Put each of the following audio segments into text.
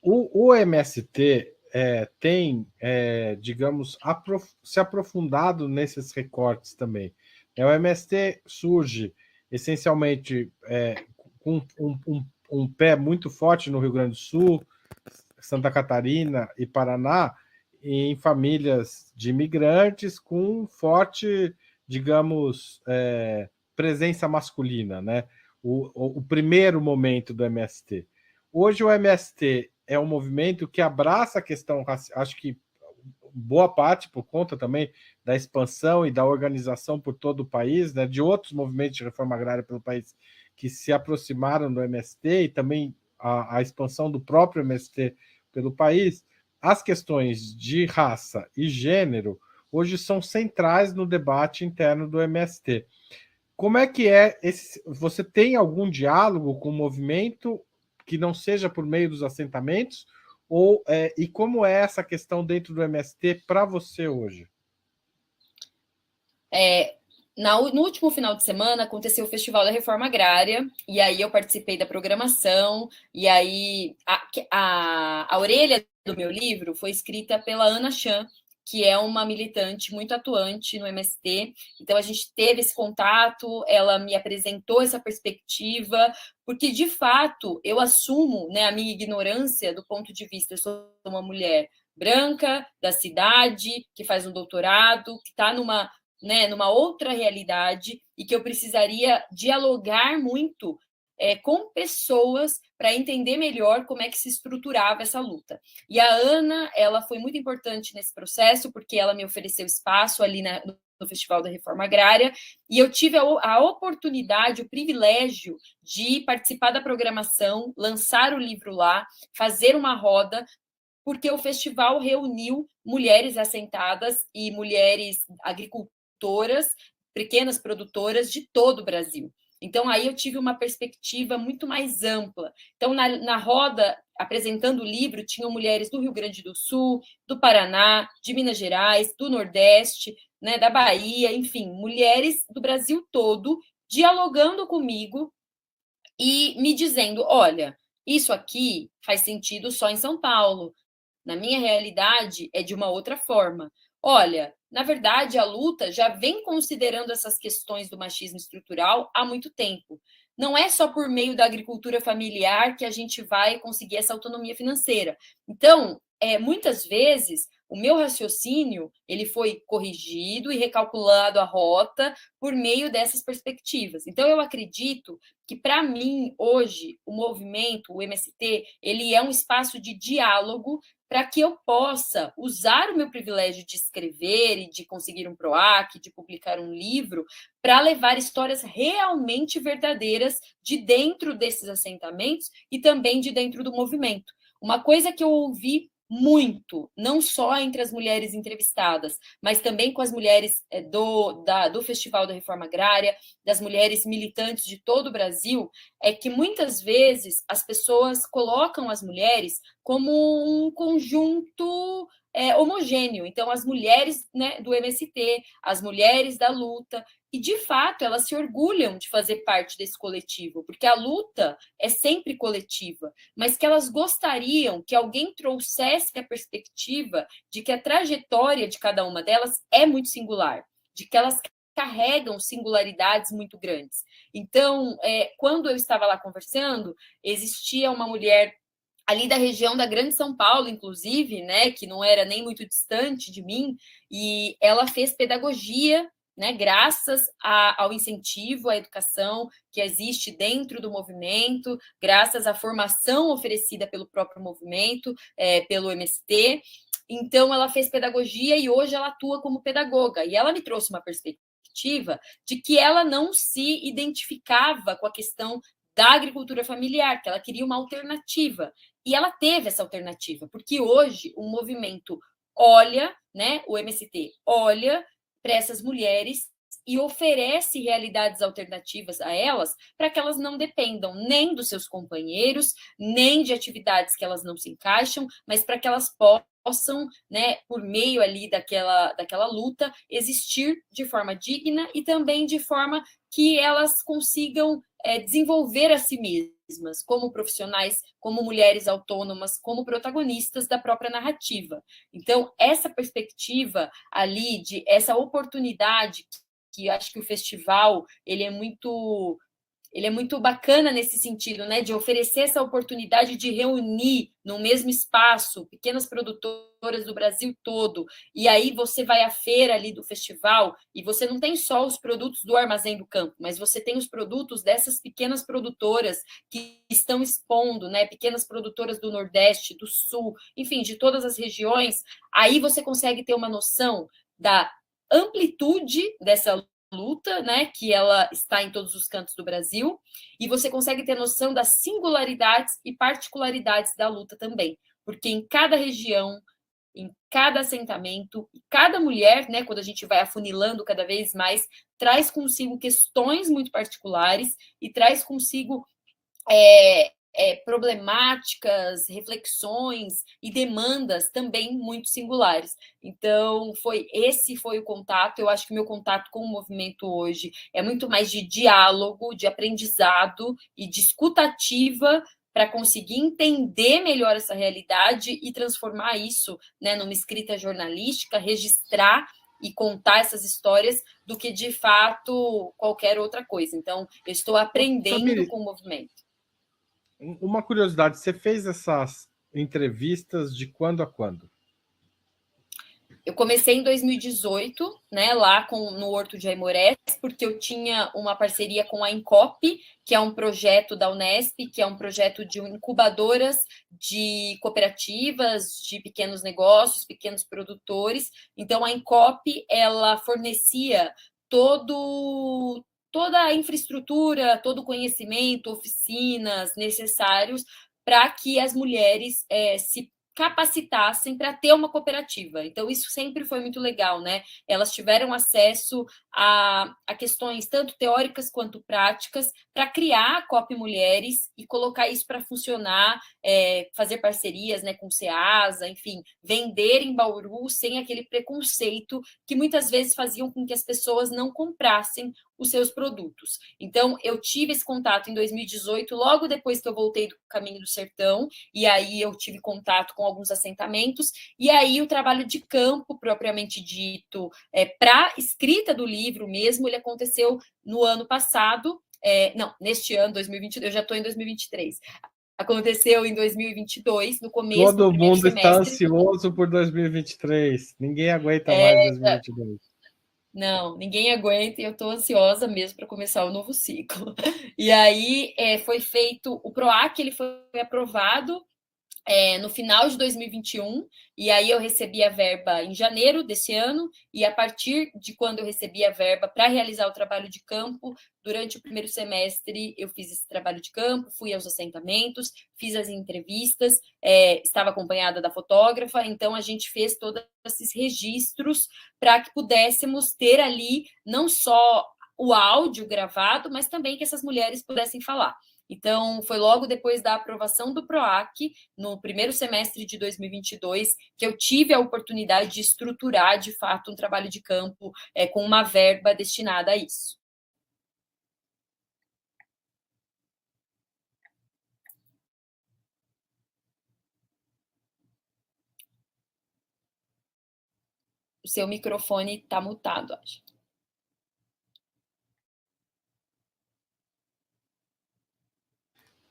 o MST tem, digamos, se aprofundado nesses recortes também. O MST surge essencialmente com um pé muito forte no Rio Grande do Sul, Santa Catarina e Paraná, em famílias de imigrantes com forte, digamos, presença masculina, né? O primeiro momento do MST. Hoje o MST é um movimento que abraça a questão racial, acho que boa parte por conta também da expansão e da organização por todo o país, né, de outros movimentos de reforma agrária pelo país que se aproximaram do MST e também a expansão do próprio MST pelo país, as questões de raça e gênero hoje são centrais no debate interno do MST. Como é que você tem algum diálogo com o movimento que não seja por meio dos assentamentos? E como é essa questão dentro do MST para você hoje? No último final de semana aconteceu o Festival da Reforma Agrária, e aí eu participei da programação, e aí a orelha do meu livro foi escrita pela Ana Chan, que é uma militante muito atuante no MST. Então a gente teve esse contato, ela me apresentou essa perspectiva, porque de fato eu assumo, né, a minha ignorância do ponto de vista, eu sou uma mulher branca, da cidade, que faz um doutorado, que está numa outra realidade e que eu precisaria dialogar muito com pessoas para entender melhor como é que se estruturava essa luta. E a Ana, ela foi muito importante nesse processo, porque ela me ofereceu espaço ali no Festival da Reforma Agrária, e eu tive a oportunidade, o privilégio de participar da programação, lançar o livro lá, fazer uma roda, porque o festival reuniu mulheres assentadas e mulheres agricultoras, pequenas produtoras de todo o Brasil. Então, aí eu tive uma perspectiva muito mais ampla. Então, na roda, apresentando o livro, tinham mulheres do Rio Grande do Sul, do Paraná, de Minas Gerais, do Nordeste, né, da Bahia, enfim, mulheres do Brasil todo dialogando comigo e me dizendo: olha, isso aqui faz sentido só em São Paulo. Na minha realidade, é de uma outra forma. Olha, na verdade, a luta já vem considerando essas questões do machismo estrutural há muito tempo. Não é só por meio da agricultura familiar que a gente vai conseguir essa autonomia financeira. Então, muitas vezes, o meu raciocínio ele foi corrigido e recalculado a rota por meio dessas perspectivas. Então, eu acredito que, para mim, hoje, o movimento, o MST, ele é um espaço de diálogo para que eu possa usar o meu privilégio de escrever e de conseguir um PROAC, de publicar um livro, para levar histórias realmente verdadeiras de dentro desses assentamentos e também de dentro do movimento. Uma coisa que eu ouvi muito, não só entre as mulheres entrevistadas, mas também com as mulheres do Festival da Reforma Agrária, das mulheres militantes de todo o Brasil, é que muitas vezes as pessoas colocam as mulheres como um conjunto homogêneo. Então, as mulheres, né, do MST, as mulheres da luta, e de fato elas se orgulham de fazer parte desse coletivo, porque a luta é sempre coletiva, mas que elas gostariam que alguém trouxesse a perspectiva de que a trajetória de cada uma delas é muito singular, de que elas carregam singularidades muito grandes. Então, quando eu estava lá conversando, existia uma mulher ali da região da Grande São Paulo, inclusive, né, que não era nem muito distante de mim, e ela fez pedagogia, né, graças ao incentivo à educação que existe dentro do movimento, graças à formação oferecida pelo próprio movimento, pelo MST. Então, ela fez pedagogia e hoje ela atua como pedagoga. E ela me trouxe uma perspectiva de que ela não se identificava com a questão da agricultura familiar, que ela queria uma alternativa. E ela teve essa alternativa, porque hoje o movimento olha, né, o MST olha para essas mulheres e oferece realidades alternativas a elas para que elas não dependam nem dos seus companheiros, nem de atividades que elas não se encaixam, mas para que elas possam, né, por meio ali daquela luta, existir de forma digna e também de forma que elas consigam desenvolver a si mesmas, como profissionais, como mulheres autônomas, como protagonistas da própria narrativa. Então, essa perspectiva ali, essa oportunidade, que eu acho que o festival ele é muito bacana nesse sentido, né, de oferecer essa oportunidade de reunir no mesmo espaço pequenas produtoras do Brasil todo. E aí você vai à feira ali do festival e você não tem só os produtos do Armazém do Campo, mas você tem os produtos dessas pequenas produtoras que estão expondo, né, pequenas produtoras do Nordeste, do Sul, enfim, de todas as regiões. Aí você consegue ter uma noção da amplitude dessa luta, né, que ela está em todos os cantos do Brasil, e você consegue ter noção das singularidades e particularidades da luta também, porque em cada região, em cada assentamento, cada mulher, né, quando a gente vai afunilando cada vez mais, traz consigo questões muito particulares e traz consigo problemáticas, reflexões e demandas também muito singulares. Então, esse foi o contato. Eu acho que o meu contato com o movimento hoje é muito mais de diálogo, de aprendizado e de escutativa para conseguir entender melhor essa realidade e transformar isso, né, numa escrita jornalística, registrar e contar essas histórias do que, de fato, qualquer outra coisa. Então, eu estou aprendendo com o movimento. Uma curiosidade, você fez essas entrevistas de quando a quando? Eu comecei em 2018, né, lá no Horto de Aimorés, porque eu tinha uma parceria com a Incop, que é um projeto da Unesp, que é um projeto de incubadoras de cooperativas, de pequenos negócios, pequenos produtores. Então, a Incop, ela fornecia toda a infraestrutura, todo o conhecimento, oficinas necessários para que as mulheres se capacitassem para ter uma cooperativa. Então, isso sempre foi muito legal, né? Elas tiveram acesso a questões tanto teóricas quanto práticas para criar a COP Mulheres e colocar isso para funcionar, fazer parcerias, né, com o SEASA, enfim, vender em Bauru sem aquele preconceito que muitas vezes faziam com que as pessoas não comprassem os seus produtos. Então, eu tive esse contato em 2018, logo depois que eu voltei do Caminho do Sertão, e aí eu tive contato com alguns assentamentos, e aí o trabalho de campo, propriamente dito, para escrita do livro mesmo, ele aconteceu no ano passado, neste ano, 2022, eu já estou em 2023. Aconteceu em 2022, no começo do primeiro semestre. Todo mundo está ansioso por 2023. Ninguém aguenta mais 2022. Não, ninguém aguenta e eu estou ansiosa mesmo para começar o novo ciclo. E aí foi feito o PROAC, ele foi aprovado no final de 2021, e aí eu recebi a verba em janeiro desse ano, e a partir de quando eu recebi a verba para realizar o trabalho de campo, durante o primeiro semestre eu fiz esse trabalho de campo, fui aos assentamentos, fiz as entrevistas, estava acompanhada da fotógrafa, então a gente fez todos esses registros para que pudéssemos ter ali não só o áudio gravado, mas também que essas mulheres pudessem falar. Então, foi logo depois da aprovação do PROAC, no primeiro semestre de 2022, que eu tive a oportunidade de estruturar, de fato, um trabalho de campo com uma verba destinada a isso. O seu microfone está mutado, acho.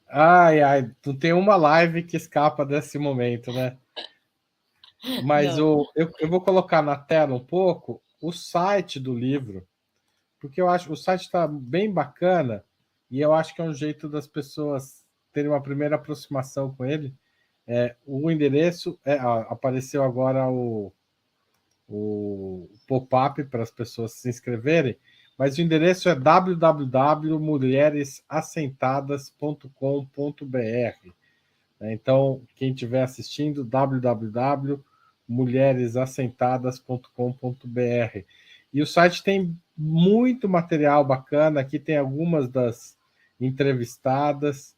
Ai, não tem uma live que escapa desse momento, né? Mas eu vou colocar na tela um pouco o site do livro, porque eu acho que o site está bem bacana e eu acho que é um jeito das pessoas terem uma primeira aproximação com ele. O endereço apareceu agora o pop-up para as pessoas se inscreverem, mas o endereço é www.mulheresassentadas.com.br. Então, quem estiver assistindo, www.mulheresassentadas.com.br. E o site tem muito material bacana. Aqui tem algumas das entrevistadas.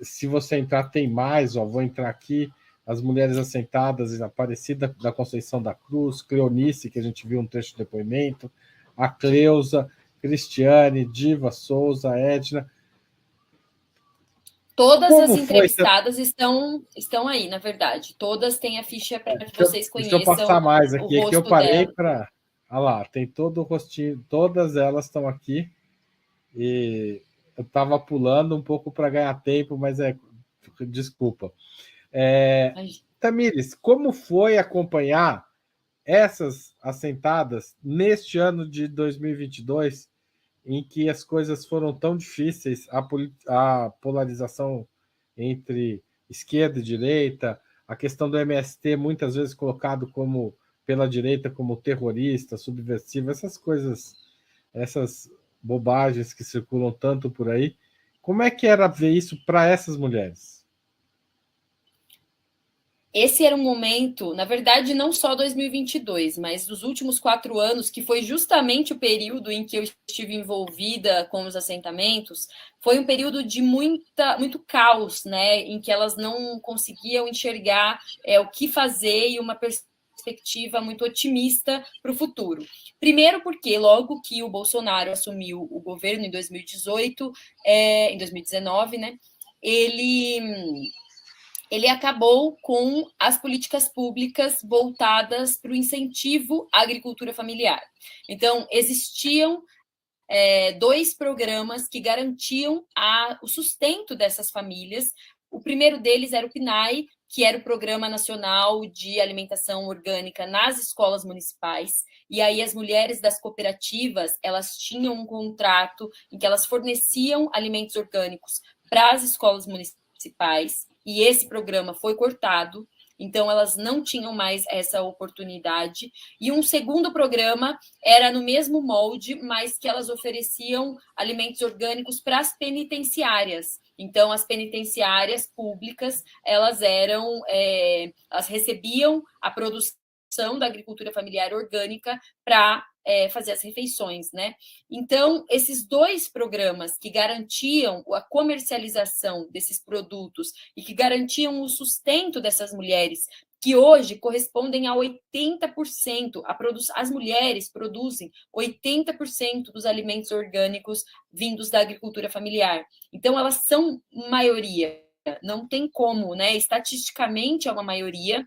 Se você entrar, tem mais. Ó, vou entrar aqui. As Mulheres Assentadas, Aparecida da Conceição da Cruz, Cleonice, que a gente viu um trecho de depoimento, a Cleusa, Cristiane, Diva Souza, Edna. Todas Como as foi? entrevistadas estão aí, na verdade. Todas têm a ficha para que vocês Deixa eu passar conheçam mais o aqui. Aqui eu rosto parei dela. para. Olha lá, tem todo o rostinho, todas elas estão aqui. E eu estava pulando um pouco para ganhar tempo, mas desculpa. Tamires, como foi acompanhar essas assentadas neste ano de 2022, em que as coisas foram tão difíceis, a polarização entre esquerda e direita, a questão do MST muitas vezes colocado como pela direita como terrorista, subversivo, essas coisas, essas bobagens que circulam tanto por aí. Como é que era ver isso para essas mulheres? Esse era um momento, na verdade, não só 2022, mas dos últimos 4 anos, que foi justamente o período em que eu estive envolvida com os assentamentos, foi um período de muito caos, né, em que elas não conseguiam enxergar o que fazer e uma perspectiva muito otimista para o futuro. Primeiro porque logo que o Bolsonaro assumiu o governo em 2018, em 2019, né, ele acabou com as políticas públicas voltadas para o incentivo à agricultura familiar. Então, existiam 2 programas que garantiam o sustento dessas famílias. O primeiro deles era o PNAE, que era o Programa Nacional de Alimentação Orgânica nas escolas municipais. E aí as mulheres das cooperativas, elas tinham um contrato em que elas forneciam alimentos orgânicos para as escolas municipais, e esse programa foi cortado, então elas não tinham mais essa oportunidade. E um segundo programa era no mesmo molde, mas que elas ofereciam alimentos orgânicos para as penitenciárias. Então, as penitenciárias públicas, elas recebiam a produção da agricultura familiar orgânica para fazer as refeições, né? Então, esses 2 programas que garantiam a comercialização desses produtos e que garantiam o sustento dessas mulheres, que hoje correspondem a 80%, as mulheres produzem 80% dos alimentos orgânicos vindos da agricultura familiar. Então, elas são maioria, não tem como, né? Estatisticamente é uma maioria,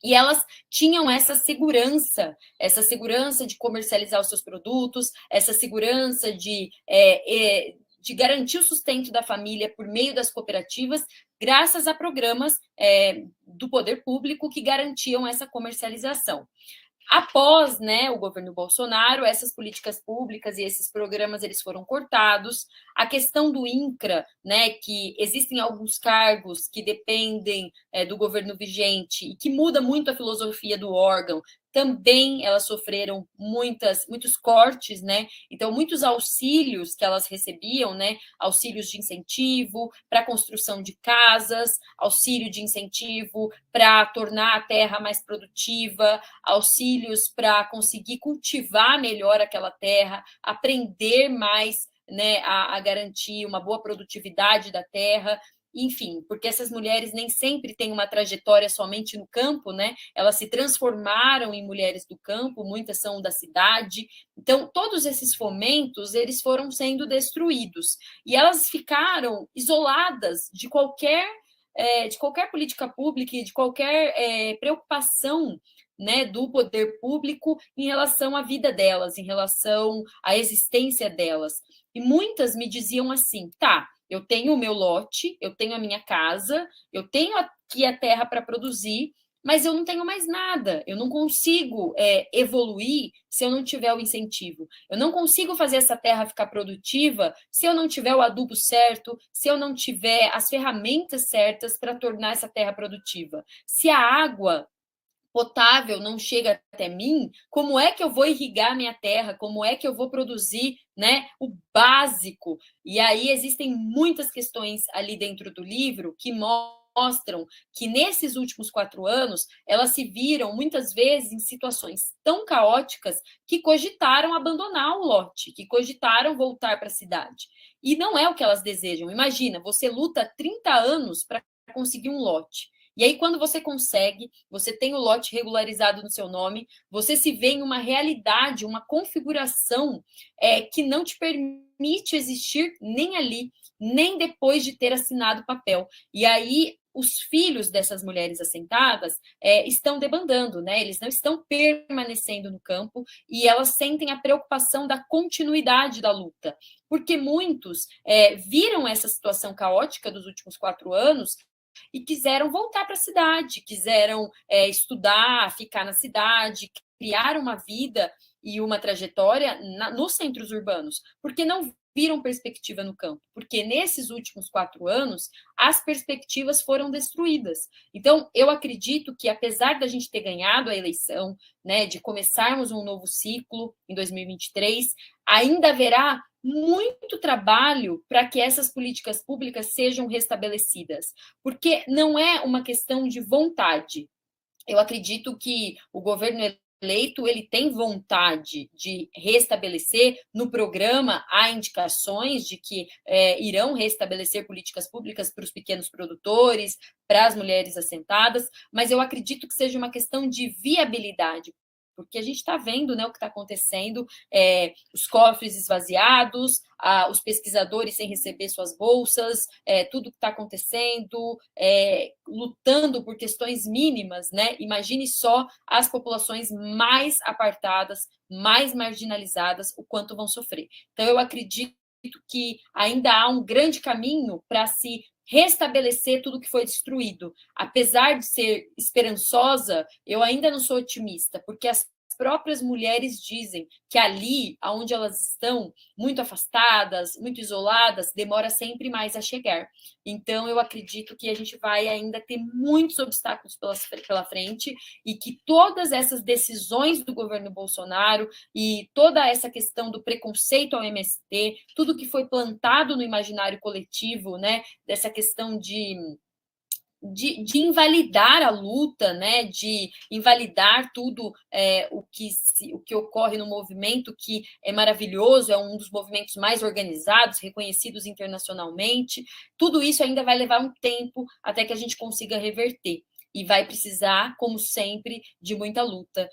e elas tinham essa segurança de comercializar os seus produtos, essa segurança de garantir o sustento da família por meio das cooperativas, graças a programas do poder público que garantiam essa comercialização. Após, né, o governo Bolsonaro, essas políticas públicas e esses programas eles foram cortados. A questão do INCRA, né, que existem alguns cargos que dependem do governo vigente e que muda muito a filosofia do órgão, também elas sofreram muitos cortes, né? Então, muitos auxílios que elas recebiam, né? Auxílios de incentivo para a construção de casas, auxílio de incentivo para tornar a terra mais produtiva, auxílios para conseguir cultivar melhor aquela terra, aprender mais, né, a garantir uma boa produtividade da terra. Enfim, porque essas mulheres nem sempre têm uma trajetória somente no campo, né? Elas se transformaram em mulheres do campo, muitas são da cidade. Então, todos esses fomentos, eles foram sendo destruídos. E elas ficaram isoladas de qualquer política pública e de qualquer preocupação, né, do poder público em relação à vida delas, em relação à existência delas. E muitas me diziam assim, tá, eu tenho o meu lote, eu tenho a minha casa, eu tenho aqui a terra para produzir, mas eu não tenho mais nada, eu não consigo evoluir se eu não tiver o incentivo. Eu não consigo fazer essa terra ficar produtiva se eu não tiver o adubo certo, se eu não tiver as ferramentas certas para tornar essa terra produtiva. Se a água potável não chega até mim, como é que eu vou irrigar minha terra? Como é que eu vou produzir, né, o básico? E aí existem muitas questões ali dentro do livro que mostram mostram que nesses últimos 4 anos elas se viram muitas vezes em situações tão caóticas que cogitaram abandonar o lote, que cogitaram voltar para a cidade. E não é o que elas desejam. Imagina, você luta 30 anos para conseguir um lote. E aí, quando você consegue, você tem o lote regularizado no seu nome, você se vê em uma realidade, uma configuração que não te permite existir nem ali, nem depois de ter assinado o papel. E aí, os filhos dessas mulheres assentadas estão debandando, né? Eles não estão permanecendo no campo e elas sentem a preocupação da continuidade da luta, porque muitos viram essa situação caótica dos últimos 4 anos e quiseram voltar para a cidade, quiseram estudar, ficar na cidade, criar uma vida e uma trajetória nos centros urbanos, porque não viram perspectiva no campo, porque nesses últimos 4 anos as perspectivas foram destruídas. Então, eu acredito que, apesar da gente ter ganhado a eleição, né, de começarmos um novo ciclo em 2023, ainda haverá muito trabalho para que essas políticas públicas sejam restabelecidas, porque não é uma questão de vontade. Eu acredito que o governo eleito ele tem vontade de restabelecer. No programa há indicações de que irão restabelecer políticas públicas para os pequenos produtores, para as mulheres assentadas, mas eu acredito que seja uma questão de viabilidade, porque a gente está vendo, né, o que está acontecendo, os cofres esvaziados, os pesquisadores sem receber suas bolsas, tudo que está acontecendo, lutando por questões mínimas, né? Imagine só as populações mais apartadas, mais marginalizadas, o quanto vão sofrer. Então, eu acredito que ainda há um grande caminho para se restabelecer tudo que foi destruído. Apesar de ser esperançosa, eu ainda não sou otimista, porque as próprias mulheres dizem que ali, onde elas estão, muito afastadas, muito isoladas, demora sempre mais a chegar. Então, eu acredito que a gente vai ainda ter muitos obstáculos pela frente e que todas essas decisões do governo Bolsonaro e toda essa questão do preconceito ao MST, tudo que foi plantado no imaginário coletivo, né, dessa questão de invalidar a luta, né, de invalidar tudo o que ocorre no movimento, que é maravilhoso, é um dos movimentos mais organizados, reconhecidos internacionalmente. Tudo isso ainda vai levar um tempo até que a gente consiga reverter. E vai precisar, como sempre, de muita luta,